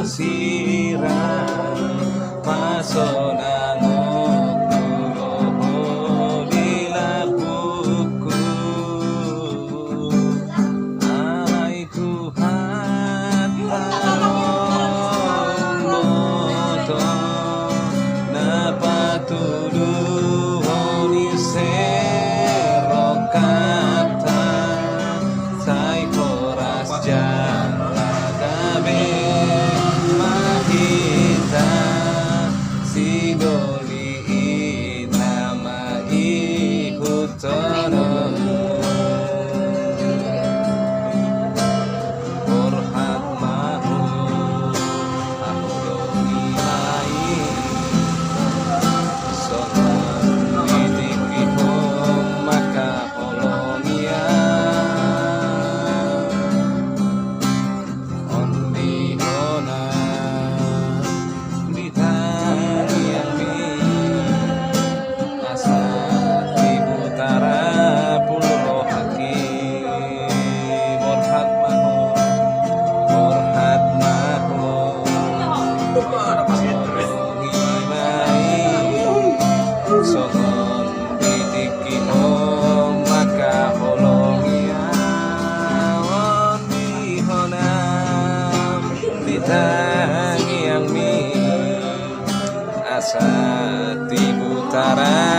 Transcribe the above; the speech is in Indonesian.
sirang masonangot nulo di labuku. Ay Tuhan tarong boto napatulungan ni serokata say oras dyan gabi makita sigoliin na maikot Borhat mahu aku domilai sonon ditikipong makapolonia ondi ona ditani yami asa ibu tara pulo haki Borhat mahu sonon ditiki om maka holongia ondi honam ditangi yang mi asa tibutara